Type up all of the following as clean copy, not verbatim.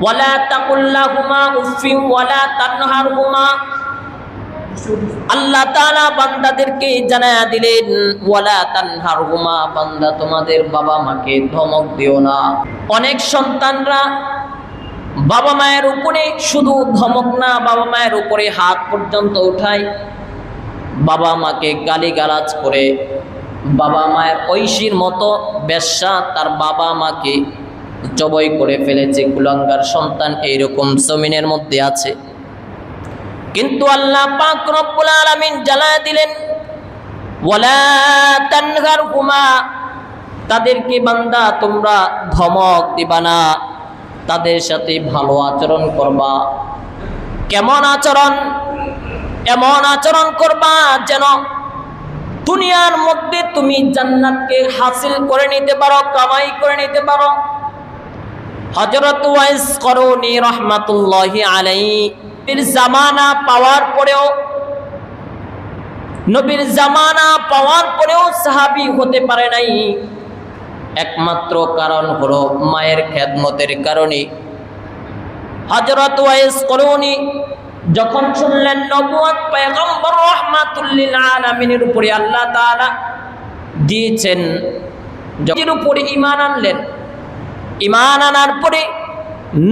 ওয়ালা তাকুল লাহুমা উফিন ওয়ালা তানহারহুমা। আল্লাহ তাআলা বান্দাদেরকে জানায়া দিলেন, ওয়ালা তানহারহুমা, বান্দা তোমাদের বাবা মাকে ধমক দিও না। অনেক সন্তানরা বাবা মায়ের উপরে শুধু ধমক না, বাবা মায়ের উপরে হাত পর্যন্ত উঠায়, বাবা মাকে গালিগালাজ করে, বাবা মায়ের ঐশীর মতো বেশ্যা তার বাবা মাকে জবাই করে ফেলেছে। কুলাঙ্গার সন্তান এইরকম জমিনের মধ্যে আছে। কিন্তু আল্লাহ পাক রব্বুল আলামিন জানায় দিলেন, ওয়ালা তানহারহুমা, তাদেরকে বান্দা তোমরা ধমক দিবা না, তাদের সাথে ভালো আচরণ করবা। কেমন আচরণ? এমন আচরণ করবা যেন দুনিয়ার মধ্যে তুমি জান্নাতকে হাসিল করে নিতে পারো, কামাই করে নিতে পারো। হযরত ওয়াইস করুনী রাহমাতুল্লাহি আলাইহি নবীর জামানা পাওয়ার পরেও সাহাবী হতে পারে নাই। একমাত্র কারণ হলো মায়ের খেদমতের কারণে। হযরত ওয়াইস করুনী যখন শুনলেন নবুয়ত পয়গম্বর রাহমাতুল লিল আলামিনের উপরে আল্লাহ তাআলা দিয়েছেন, যার উপরে ঈমান আনলেন। ঈমান আনার পরে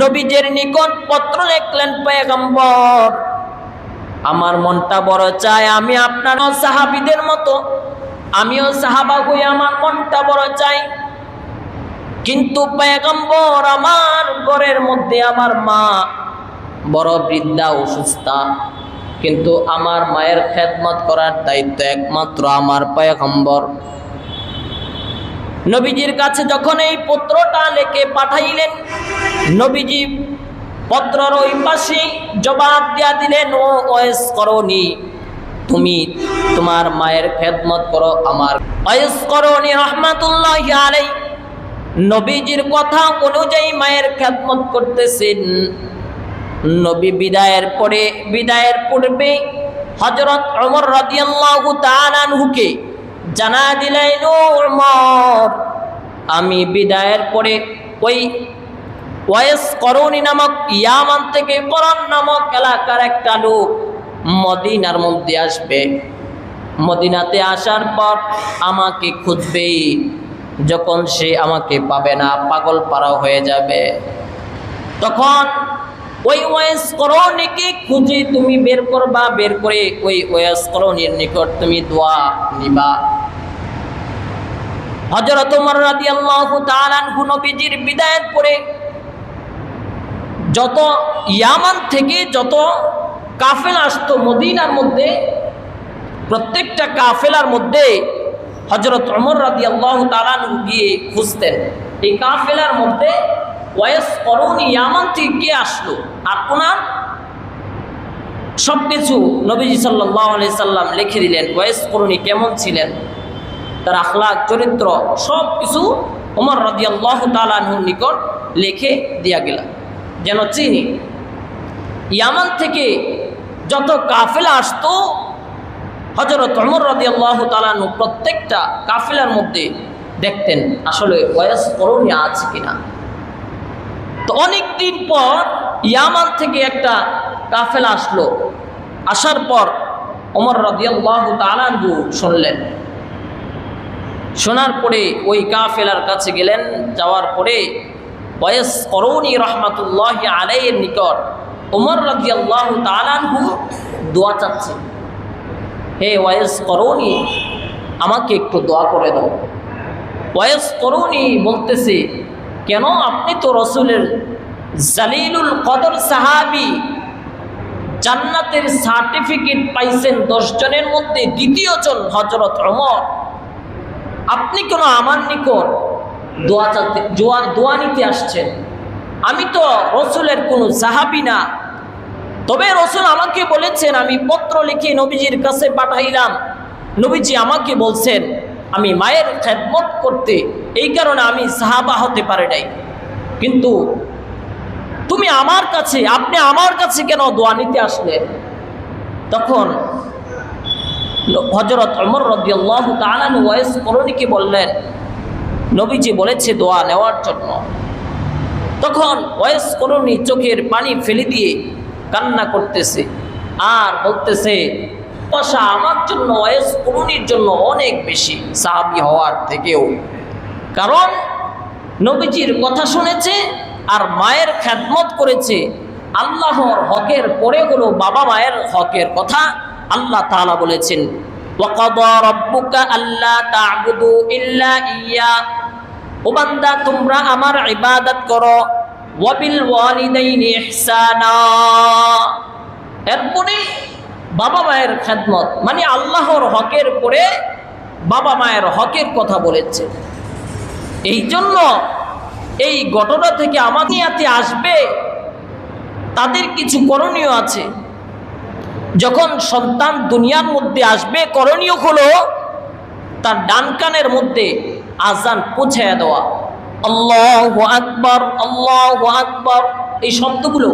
নবীদের নিকট পত্র লিখলেন, পয়গম্বর আমার মনটা বড় চায় আমি আপনার সাহাবীদের মতো আমিও সাহাবা হই, আমার মনটা বড় চাই। কিন্তু পয়গম্বর আমার ঘরের মধ্যে আমার মা বড় বৃদ্ধা অসুস্থা, কিন্তু আমার মায়ের খেদমত করার দায়িত্ব একমাত্র আমার পয়গম্বর। নবীজির কাছে যখন এই পত্রটা লিখে পাঠাইলেন, নবীজি পত্রের ওই পাশে জবাব দিয়া দিলেন, ও ওয়াইস করুনী, তুমি তোমার মায়ের খেদমত করো। আমার ওয়াইস করুনী রাহমাতুল্লাহি আলাইহি নবীজির কথা অনুযায়ী মায়ের খেদমত করতেছেন। নবী বিদায়ের পূর্বে হযরত ওমর রাদিয়াল্লাহু তাআলা আনহুকে জানা দিলেন, ও ওমর, আমি বিদায়ের পরে ওই ওয়াইস করুনী নামক ইয়ামান থেকে করন নামক এলাকার একটা লোক মদিনার মধ্যে আসবে। মদিনাতে আসার পর আমাকে খুঁজবে। যখন সে আমাকে পাবে না, পাগল পারা হয়ে যাবে। তখন ওই ওয়াইস করুনীকে খুঁজে তুমি বের করবা, বের করে ওই ওয়াইস করুনীর নিকট তুমি দোয়া নিবা। হযরত ওমর রাদিয়াল্লাহু তাআলা আনহু নবীজির বিদায়ের পরে যত ইয়ামান থেকে যত কাফেলা আসতো মদিনার মধ্যে, প্রত্যেকটা কাফেলার মধ্যে হযরত ওমর রাদিয়াল্লাহু তাআলা আনহু গিয়ে খুঁজতেন এই কাফেলার মধ্যে ওয়াইস করুনী ইয়ামান থেকে আসলো, আর ওনার সবকিছু নবীজি সাল্লাল্লাহু আলাইহি সাল্লাম লিখে দিলেন। ওয়াইস করুনী কেমন ছিলেন, তার আখলাক, চরিত্র সবকিছু ওমর রাদিয়াল্লাহু তাআলা আনহুর নিকট লিখে দিয়া গেল, যেন চিনি। ইয়ামান থেকে যত কাফেলা আসতো হযরত ওমর রাদিয়াল্লাহু তাআলা আনহু প্রত্যেকটা কাফেলার মধ্যে দেখতেন আসলে ওয়াইস করুনী আছে কিনা। তো অনেক দিন পর ইয়ামান থেকে একটা কাফেলা আসলো। আসার পর ওমর রাদিয়াল্লাহু তাআলা আনহু শুনলেন। শোনার পরে ওই কাফেলার কাছে গেলেন। যাওয়ার পরে ওয়াইস করুনী রাহমাতুল্লাহি আলাইহির নিকট ওমর রাদিয়াল্লাহু তাআলা আনহু দোয়া চাচ্ছে, হে ওয়াইস করুনী, আমাকে একটু দোয়া করে দাও। ওয়াইস করুনী বলতেছে, কেন? আপনি তো রাসূলের জালিলুল কদর সাহাবী, জান্নাতের সার্টিফিকেট পাইছেন 10 জনের মধ্যে দ্বিতীয় জন হযরত ওমর। আপনি কেন আমার নিকট দোয়া নিতে আসছেন? আমি তো রাসূলের কোনো সাহাবী না। তবে রাসূল আমাকে বলেছেন, আমি পত্র লিখে নবীজির কাছে পাঠাইলাম। নবীজি আমাকে বলছেন আমি মায়ের খেদমত করতে, এই কারণে আমি সাহাবা হতে পারি নাই। কিন্তু আপনি আমার কাছে কেন দোয়া নিতে আসলেন? তখন হযরত ওমর রাদিয়াল্লাহু তাআলা আনহু ওয়াইস করুনীকে বললেন, নবীজি বলেছে দোয়া নেওয়ার জন্য। তখন ওয়াইস করণী চোখের পানি ফেলে দিয়ে কান্না করতেছে আর বলতেছে, ভালোবাসা আমার জন্য ওয়াইস করণীর জন্য অনেক বেশি সাহাবী হওয়ার থেকেও। কারণ নবীজির কথা শুনেছে আর মায়ের খেদমত করেছে। আল্লাহর হকের পরে হলো বাবা মায়ের হকের কথা। আল্লাহ তাআলা বলেছেন, ওয়াকাদা রাব্বুকা আল্লা তা'বুদু ইল্লা ইয়্যা, ও বান্দা তোমরা আমার ইবাদত করো, ওয়াবিল ওয়ালিদাইনি ইহসানা। এরপরে বাবা মায়ের খেদমত মানে আল্লাহর হকের পরে বাবা মায়ের হকের কথা বলেছে। এই জন্য এই ঘটনা থেকে আমাদের হাতে আসবে তাদের কিছু করণীয় আছে। যখন সন্তান দুনিয়ার মধ্যে আসবে, করণীয় হলো তার ডান কানের মধ্যে আজান পৌঁছায়া দেওয়া, আল্লাহু আকবার আল্লাহু আকবার, এই শব্দগুলো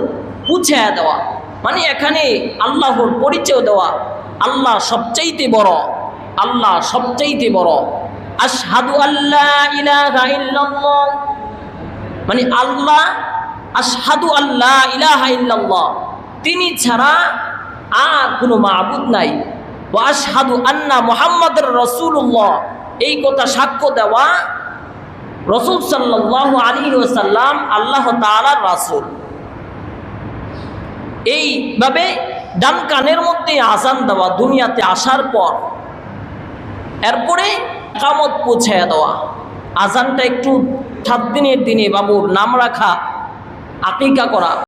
পৌঁছায়া দেওয়া। মানে এখানে আল্লাহর পরিচয় দেওয়া, আল্লাহ সবচাইতে বড়, আল্লাহ সবচাইতে বড়। আশহাদু আল্লা ইলাহা ইল্লাল্লাহ, মানে আল্লাহ, আশহাদু আল্লা ইলাহা ইল্লাল্লাহ, তিনি ছাড়া আর কোনো মাবুদ নাই। ওয়া আশহাদু আন্না মুহাম্মাদুর রাসূলুল্লাহ, এই কথা সাক্ষ্য দেওয়া রাসূল সাল্লাল্লাহু আলাইহি ওয়াসাল্লাম আল্লাহ তাআলার রাসূল। এইভাবে ডান কানের মধ্যে আজান দেওয়া দুনিয়াতে আসার পর। এরপরে ইকামত পৌঁছায়া দেওয়া। আজানটা একটু 7 দিনের দিনে বাবুর নাম রাখা, আকিকা করা।